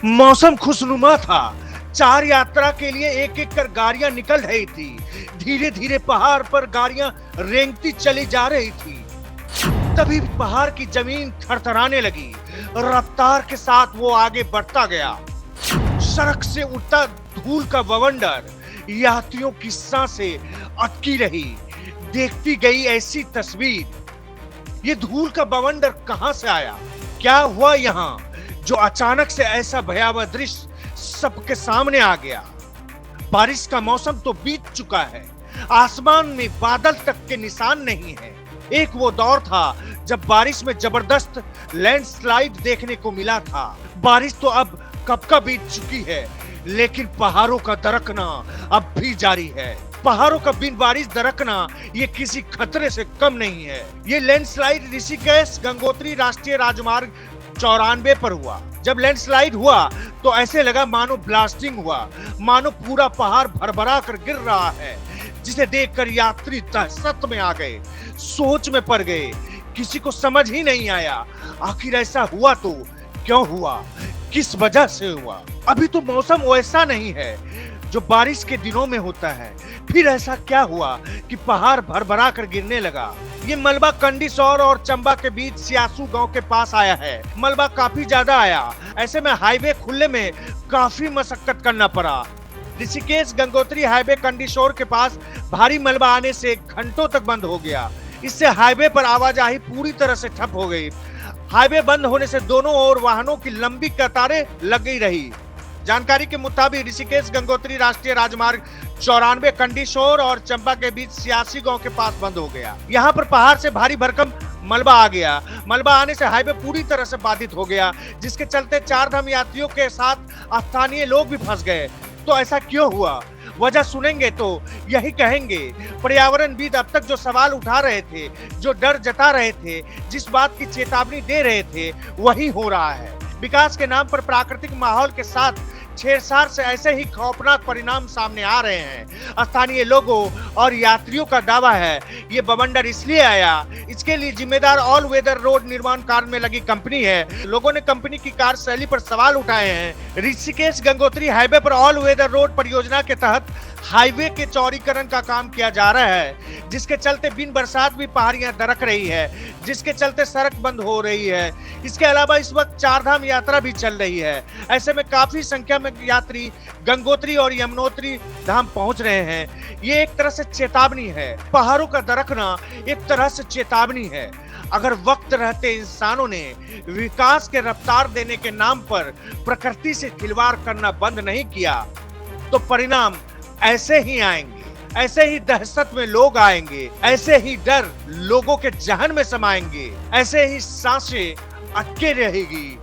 मौसम खुशनुमा था। चार यात्रा के लिए एक एक कर गाड़ियां निकल रही थी। धीरे धीरे पहाड़ पर गाड़ियां रेंगती चली जा रही थी। तभी पहाड़ की जमीन थरथराने लगी। रफ्तार के साथ वो आगे बढ़ता गया। सड़क से उठता धूल का बवंडर यात्रियों की सांसें अटकी रही। देखती गई ऐसी तस्वीर। ये धूल का बवंडर कहां से आया? क्या हुआ यहाँ जो अचानक से ऐसा भयावह दृश्य सबके सामने आ गया? बारिश का मौसम तो बीत चुका है। आसमान में बादल तक के निशान नहीं है। एक वो दौर था जब बारिश में जबरदस्त लैंडस्लाइड देखने को मिला था। बारिश तो अब कब का बीत चुकी है, लेकिन पहाड़ों का दरकना अब भी जारी है। पहाड़ों का बिन बारिश दरकना ये किसी खतरे से कम नहीं है। ये लैंडस्लाइड ऋषिकेश गंगोत्री राष्ट्रीय राजमार्ग 94 पर हुआ। जब लैंडस्लाइड हुआ तो ऐसे लगा मानो ब्लास्टिंग हुआ, मानो पूरा पहाड़ भरभरा कर गिर रहा है, जिसे देखकर यात्री दहशत में आ गए, सोच में पड़ गए। किसी को समझ ही नहीं आया आखिर ऐसा हुआ तो क्यों हुआ, किस वजह से हुआ। अभी तो मौसम वैसा नहीं है जो बारिश के दिनों में होता है। फिर ऐसा क्या हुआ कि पहाड़ भरभरा कर गिरने लगा? ये मलबा कंडीसौर और चंबा के बीच सियासू गांव के पास आया है। मलबा काफी ज्यादा आया। ऐसे में हाईवे खुलने में काफी मशक्कत करना पड़ा। ऋषिकेश गंगोत्री हाईवे कंडीसौर के पास भारी मलबा आने से घंटों तक बंद हो गया। इससे हाईवे पर आवाजाही पूरी तरह से ठप हो गई। हाईवे बंद होने से दोनों ओर वाहनों की लंबी कतारें लगी रही। जानकारी के मुताबिक ऋषिकेश गंगोत्री राष्ट्रीय राजमार्ग 94 कंडीशोर और चंबा के बीच सियासी गांव के पास बंद हो गया। यहाँ पर पहाड़ से भारी भरकम मलबा आ गया। मलबा आने से हाईवे पूरी तरह से बाधित हो गया, जिसके चलते चार धाम यात्रियों के साथ स्थानीय लोग भी फंस गए। तो ऐसा क्यों हुआ? वजह सुनेंगे तो यही कहेंगे। पर्यावरणविद अब तक जो सवाल उठा रहे थे, जो डर जता रहे थे, जिस बात की चेतावनी दे रहे थे, वही हो रहा है। विकास के नाम पर प्राकृतिक माहौल के साथ छेड़छाड़ से ऐसे ही खौफनाक परिणाम सामने आ रहे हैं। स्थानीय लोगों और यात्रियों का दावा है ये बवंडर इसलिए आया, इसके लिए जिम्मेदार ऑल वेदर रोड निर्माण कार्य में लगी कंपनी है। लोगों ने कंपनी की कार्यशैली पर सवाल उठाए हैं। ऋषिकेश गंगोत्री हाईवे पर ऑल वेदर रोड परियोजना के तहत हाईवे के चौड़ीकरण का काम किया जा रहा है, जिसके चलते बिन बरसात भी पहाड़ियां दरक रही है, जिसके चलते सड़क बंद हो रही है। इसके अलावा इस वक्त चार धाम यात्रा भी चल रही है। ऐसे में काफी संख्या में यात्री गंगोत्री और यमुनोत्री धाम पहुंच रहे हैं। ये एक तरह से चेतावनी है। पहाड़ों का दरकना एक तरह से चेतावनी है। अगर वक्त रहते इंसानों ने विकास के रफ्तार देने के नाम पर प्रकृति से खिलवाड़ करना बंद नहीं किया तो परिणाम ऐसे ही आएंगे। ऐसे ही दहशत में लोग आएंगे, ऐसे ही डर लोगों के जहन में समाएंगे, ऐसे ही सांसें अटके रहेगी।